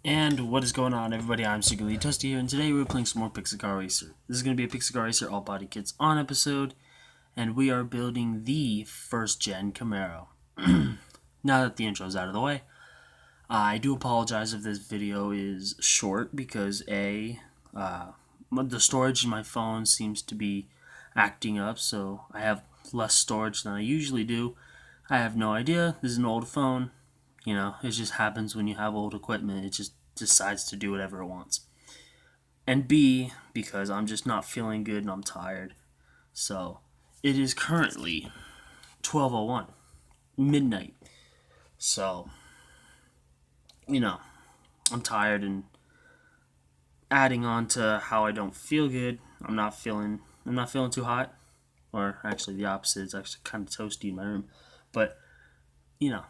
And what is going on, everybody? I'm Secretly Toasty here, and today we're playing some more Pixar Racer. This is going to be a Pixar Racer All Body Kits on episode, and we are building the first-gen Camaro. Now that the intro is out of the way, I do apologize if this video is short because the storage in my phone seems to be acting up, so I have less storage than I usually do. I have no idea. This is an old phone. You know, it just happens when you have old equipment. It just decides to do whatever it wants. And B, because I'm just not feeling good and I'm tired. So, it is currently 12:01, midnight. So, I'm tired, and adding on to how I don't feel good, I'm not feeling too hot, or actually the opposite. It's actually kind of toasty in my room. But, you know,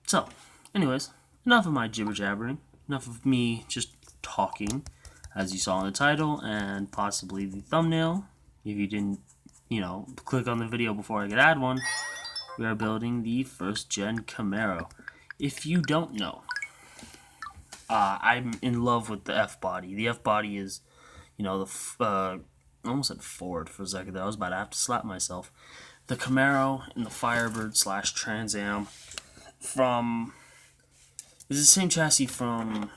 so, anyways, enough of my jibber jabbering. Enough of me just talking, as you saw in the title and possibly the thumbnail. If you didn't, click on the video before I could add one, we are building the first gen Camaro. If you don't know, I'm in love with the F body. The F body is, I almost said Ford for a second there. I was about to have to slap myself. The Camaro and the Firebird slash Trans Am from. It's the same chassis from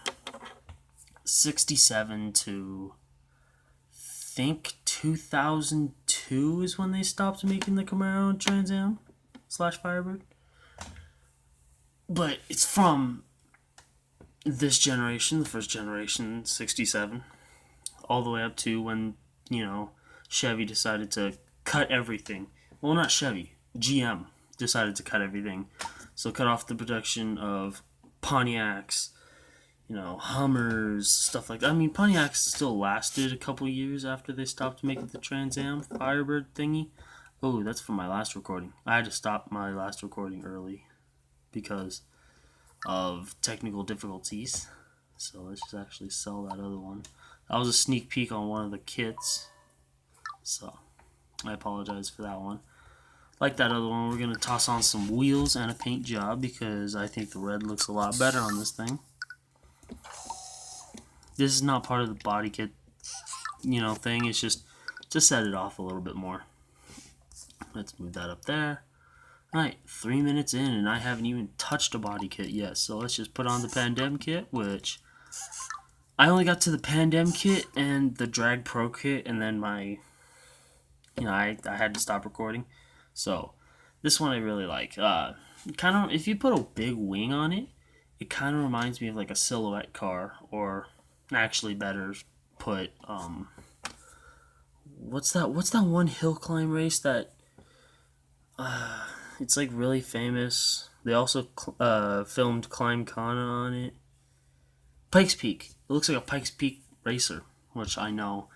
67 to think 2002 is when they stopped making the Camaro and Trans Am slash Firebird. But it's from this generation, the first generation, 67, all the way up to when, Chevy decided to cut everything. Well, not Chevy, GM decided to cut everything. So cut off the production of Pontiacs, Hummers, stuff like that. I mean, Pontiacs still lasted a couple years after they stopped making the Trans Am Firebird thingy. Oh, that's from my last recording. I had to stop my last recording early because of technical difficulties. So let's just actually sell that other one. That was a sneak peek on one of the kits. So I apologize for that one. Like that other one, we're going to toss on some wheels and a paint job because I think the red looks a lot better on this thing. This is not part of the body kit, thing. It's just to set it off a little bit more. Let's move that up there. Alright, 3 minutes in and I haven't even touched a body kit yet. So let's just put on the Pandem kit, which I only got to the Pandem kit and the Drag Pro kit, and then I had to stop recording. So this one I really like. Kind of, if you put a big wing on it, it kind of reminds me of like a silhouette car, or actually better put, what's that one hill climb race that it's like really famous. They also filmed Climb Kana on it. Pikes Peak. It looks like a Pikes Peak racer, which I know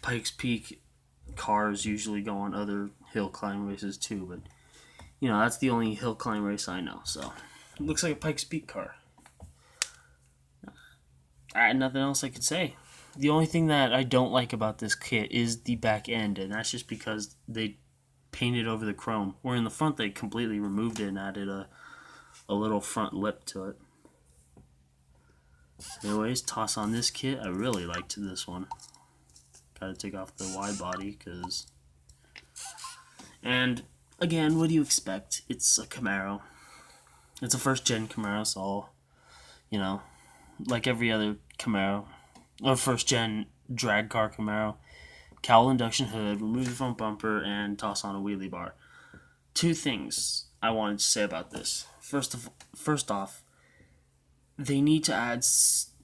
Pikes Peak cars usually go on other hill climb races too, but that's the only hill climb race I know. So it looks like a Pikes Peak car. Nothing else I could say. The only thing that I don't like about this kit is the back end, and that's just because they painted over the chrome. Where in the front they completely removed it and added a little front lip to it. Anyways, toss on this kit. I really liked this one. Gotta take off the wide body because. And again, what do you expect? It's a Camaro. It's a first gen Camaro, so like every other Camaro, or first gen drag car Camaro, cowl induction hood, remove the front bumper, and toss on a wheelie bar. Two things I wanted to say about this. First off, they need to add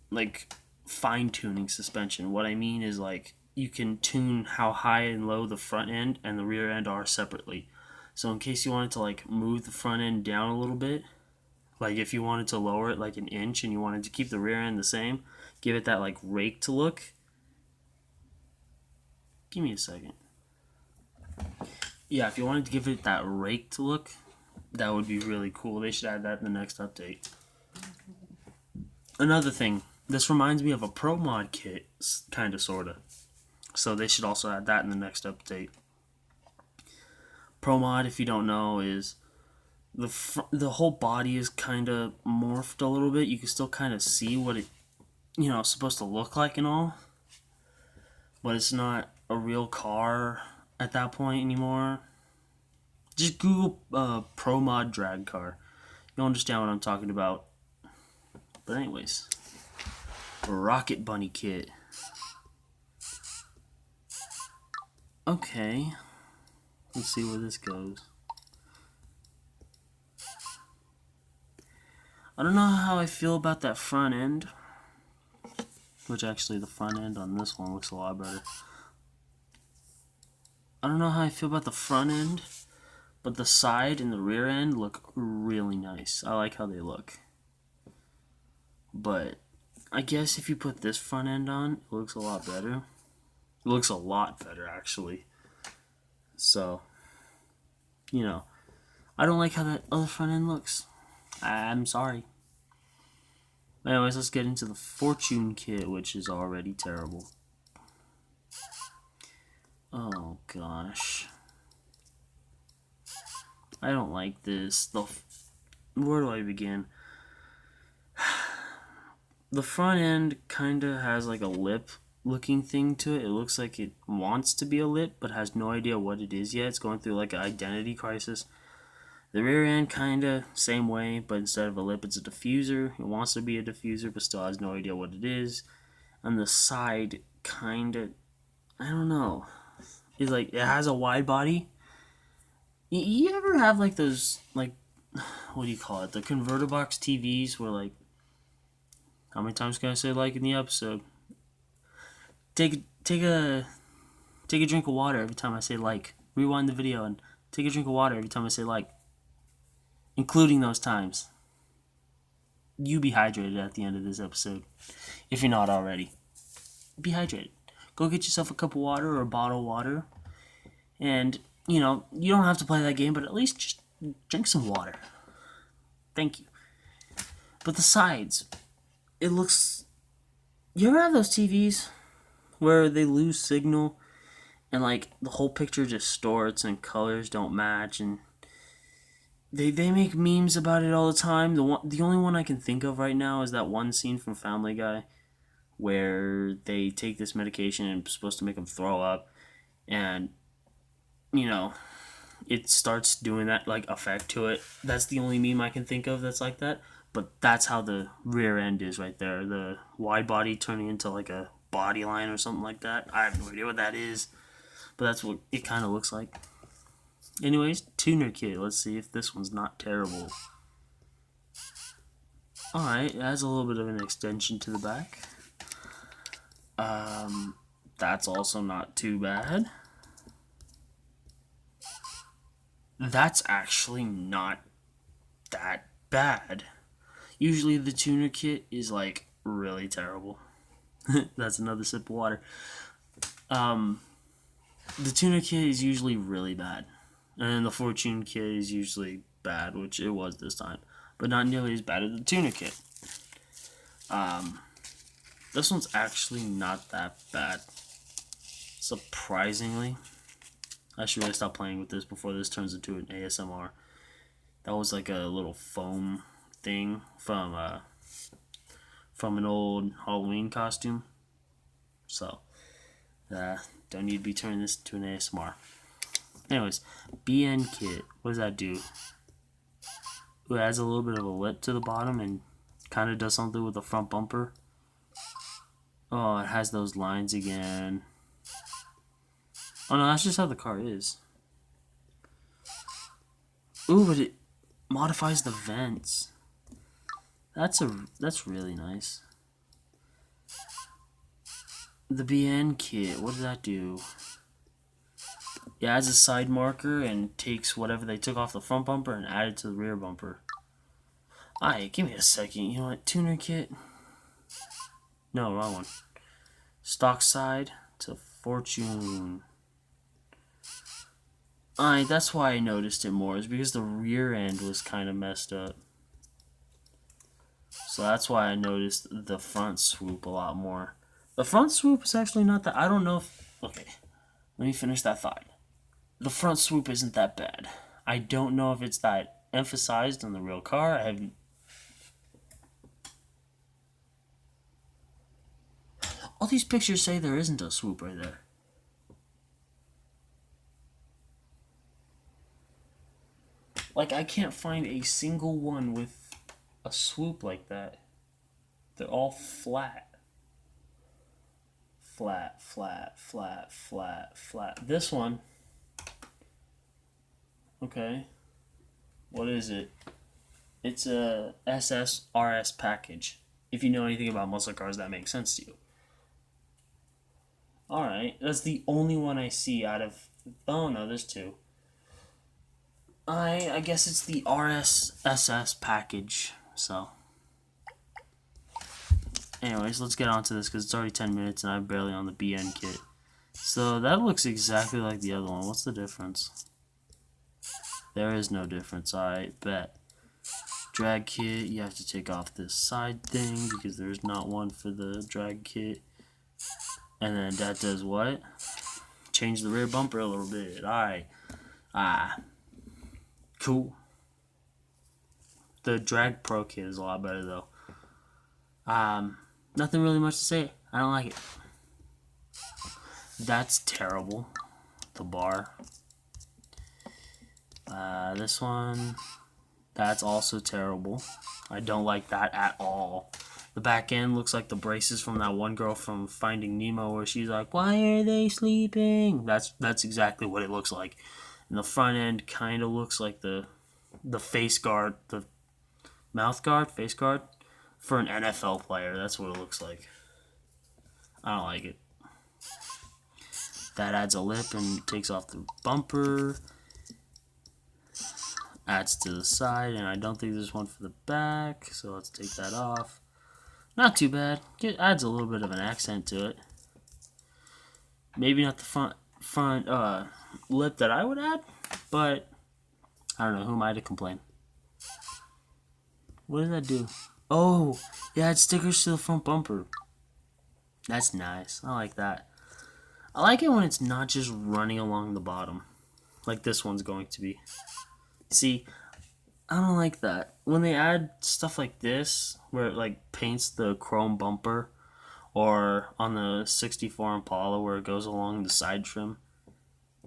like fine tuning suspension. What I mean is like you can tune how high and low the front end and the rear end are separately. So in case you wanted to like move the front end down a little bit, like if you wanted to lower it like an inch and you wanted to keep the rear end the same, give it that like raked look. Give me a second. Yeah, if you wanted to give it that raked look, that would be really cool. They should add that in the next update. Another thing, this reminds me of a Pro Mod kit, kind of, sort of. So they should also add that in the next update. Pro Mod, if you don't know, is the whole body is kind of morphed a little bit. You can still kind of see what it supposed to look like and all, but it's not a real car at that point anymore. Just Google Pro Mod drag car. You'll understand what I'm talking about. But anyways, Rocket Bunny kit. Okay, let's see where this goes. I don't know how I feel about that front end, which actually the front end on this one looks a lot better. I don't know how I feel about the front end, but the side and the rear end look really nice. I like how they look. But I guess if you put this front end on, it looks a lot better. It looks a lot better, actually. So, I don't like how that other front end looks. I'm sorry. Anyways, let's get into the Fortune kit, which is already terrible. Oh, gosh. I don't like this. Where do I begin? The front end kind of has like a lip looking thing to it. It looks like it wants to be a lip, but has no idea what it is yet. It's going through like an identity crisis. The rear end kind of same way, but instead of a lip, it's a diffuser. It wants to be a diffuser, but still has no idea what it is. And the side kind of, I don't know. It's like it has a wide body. You ever have like those what do you call it? The converter box TVs where like, how many times can I say like in the episode? Take a drink of water every time I say like. Rewind the video and take a drink of water every time I say like. Including those times. You be hydrated at the end of this episode. If you're not already. Be hydrated. Go get yourself a cup of water or a bottle of water. And, you don't have to play that game, but at least just drink some water. Thank you. But the sides, it looks... You ever have those TVs where they lose signal and, like, the whole picture just distorts and colors don't match and... They make memes about it all the time. The only one I can think of right now is that one scene from Family Guy where they take this medication and it's supposed to make them throw up, and it starts doing that like effect to it. That's the only meme I can think of that's like that. But that's how the rear end is right there. The wide body turning into like a body line or something like that. I have no idea what that is, but that's what it kind of looks like. Anyways, tuner kit. Let's see if this one's not terrible. Alright, it has a little bit of an extension to the back. That's also not too bad. That's actually not that bad. Usually the tuner kit is like really terrible. That's another sip of water. The tuner kit is usually really bad. And the Fortune kit is usually bad, which it was this time. But not nearly as bad as the tuner kit. This one's actually not that bad. Surprisingly. I should really stop playing with this before this turns into an ASMR. That was like a little foam thing from an old Halloween costume. So, don't need to be turning this into an ASMR. Anyways, BN kit. What does that do? It adds a little bit of a lip to the bottom and kind of does something with the front bumper. Oh, it has those lines again. Oh no, that's just how the car is. Ooh, but it modifies the vents. That's really nice. The BN kit, what does that do? It adds a side marker and takes whatever they took off the front bumper and added to the rear bumper. Alright, give me a second. You know what? Tuner kit. No, wrong one. Stock side to Fortune. Alright, that's why I noticed it more. Is because the rear end was kind of messed up. So that's why I noticed the front swoop a lot more. The front swoop is actually not that... I don't know if... Okay, let me finish that thought. The front swoop isn't that bad. I don't know if it's that emphasized on the real car. All these pictures say there isn't a swoop right there. Like, I can't find a single one with a swoop like that. They're all flat. Flat, flat, flat, flat, flat. This one. Okay. What is it? It's a SSRS package. If you know anything about muscle cars, that makes sense to you. Alright. That's the only one I see out of... Oh, no, there's two. I guess it's the RSSS package. So... Anyways, let's get on to this because it's already 10 minutes and I'm barely on the BN kit. So that looks exactly like the other one. What's the difference? There is no difference. Alright, bet. Drag kit, you have to take off this side thing because there's not one for the drag kit. And then that does what? Change the rear bumper a little bit. Alright. Cool. The drag pro kit is a lot better though. Nothing really much to say. I don't like it. That's terrible. The bar. This one. That's also terrible. I don't like that at all. The back end looks like the braces from that one girl from Finding Nemo where she's like, "Why are they sleeping?" That's exactly what it looks like. And the front end kind of looks like the face guard, the mouth guard, face guard for an NFL player. That's what it looks like. I don't like it. That adds a lip and takes off the bumper. Adds to the side, and I don't think there's one for the back, so let's take that off. Not too bad. It adds a little bit of an accent to it. Maybe not the front lip that I would add, but I don't know. Who am I to complain? What does that do? Oh, it adds stickers to the front bumper. That's nice. I like that. I like it when it's not just running along the bottom, like this one's going to be. See, I don't like that. When they add stuff like this, where it like paints the chrome bumper, or on the 64 Impala where it goes along the side trim,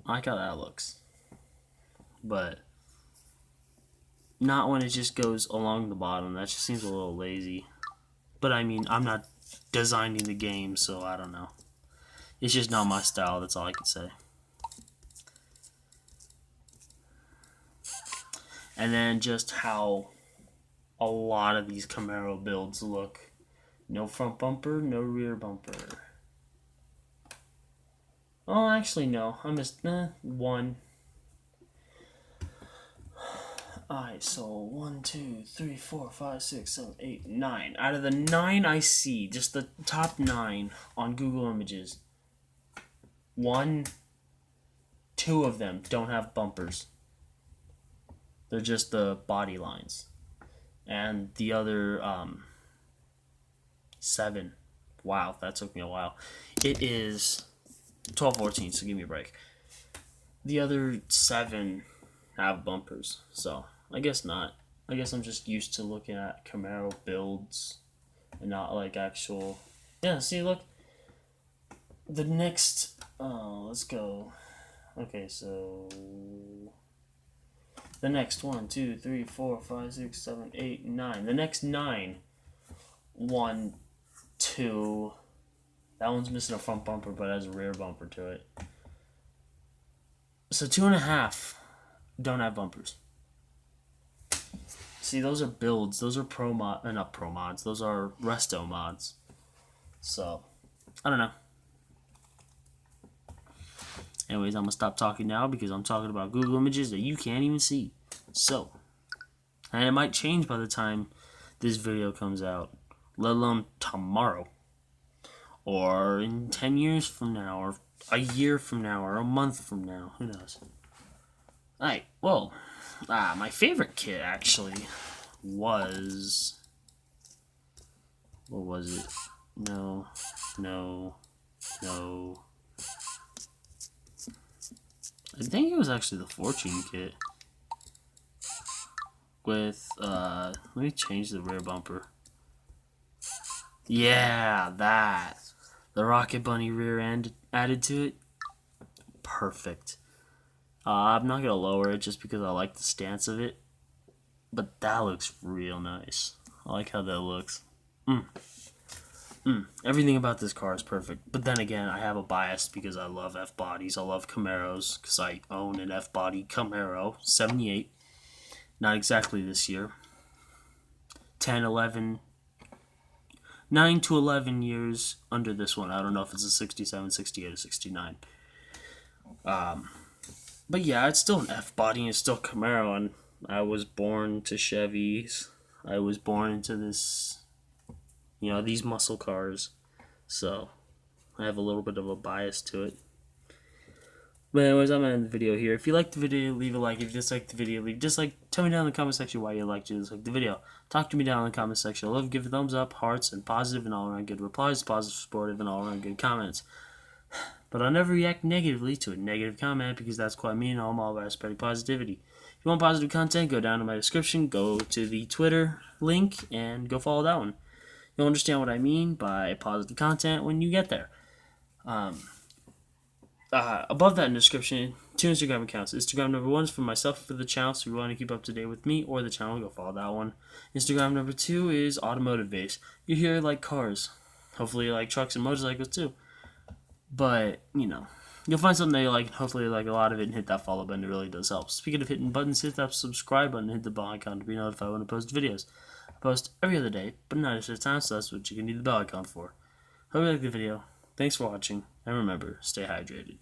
I like how that looks. But not when it just goes along the bottom. That just seems a little lazy. But I mean, I'm not designing the game, so I don't know. It's just not my style, that's all I can say. And then just how a lot of these Camaro builds look. No front bumper, no rear bumper. Oh, actually no. I missed one. Alright, so 1, 2, 3, 4, 5, 6, 7, 8, 9. Out of the 9 I see, just the top 9 on Google Images, 1, 2 of them don't have bumpers. They're just the body lines. And the other 7. Wow, that took me a while. It is 12, 14, so give me a break. The other 7 have bumpers, so I guess not. I guess I'm just used to looking at Camaro builds and not like actual... Yeah, see, look. The next... Oh, let's go. Okay, so... The next 1, 2, 3, 4, 5, 6, 7, 8, 9. The next 9. 1, 2. That one's missing a front bumper, but has a rear bumper to it. So 2.5 don't have bumpers. See, those are builds. Those are not pro mods. Those are resto mods. So, I don't know. Anyways, I'm going to stop talking now because I'm talking about Google Images that you can't even see. So, and it might change by the time this video comes out, let alone tomorrow, or in 10 years from now, or a year from now, or a month from now. Who knows? Alright, well, my favorite kit actually was... What was it? No. I think it was actually the Fortune kit. With, let me change the rear bumper. Yeah, that. The Rocket Bunny rear end added to it. Perfect. I'm not going to lower it just because I like the stance of it. But that looks real nice. I like how that looks. Everything about this car is perfect. But then again, I have a bias because I love F-bodies. I love Camaros because I own an F-body Camaro 78. Not exactly this year. 10, 11, 9 to 11 years under this one. I don't know if it's a 67, 68, or 69. But yeah, it's still an F-body and it's still Camaro. And I was born to Chevys. I was born into this, these muscle cars. So I have a little bit of a bias to it. But anyways, I'm going to end the video here. If you liked the video, leave a like. If you disliked the video, leave a dislike. Tell me down in the comment section why you liked or disliked the video. Talk to me down in the comment section. I love give a thumbs up, hearts, and positive and all-around good replies, positive, supportive, and all-around good comments. But I'll never react negatively to a negative comment because that's quite mean. I'm all about spreading positivity. If you want positive content, go down to my description, go to the Twitter link, and go follow that one. You'll understand what I mean by positive content when you get there. Above that in the description, 2 Instagram accounts. Instagram number 1 is for myself, for the channel, so if you want to keep up to date with me or the channel, go follow that one. Instagram number 2 is automotive based. You hear like cars. Hopefully you like trucks and motorcycles too. But, you'll find something that you like, hopefully you like a lot of it, and hit that follow button. It really does help. Speaking of hitting buttons, hit that subscribe button, hit the bell icon to be notified when I post videos. I post every other day, but not at a time, so that's what you can need the bell icon for. Hope you like the video. Thanks for watching, and remember, stay hydrated.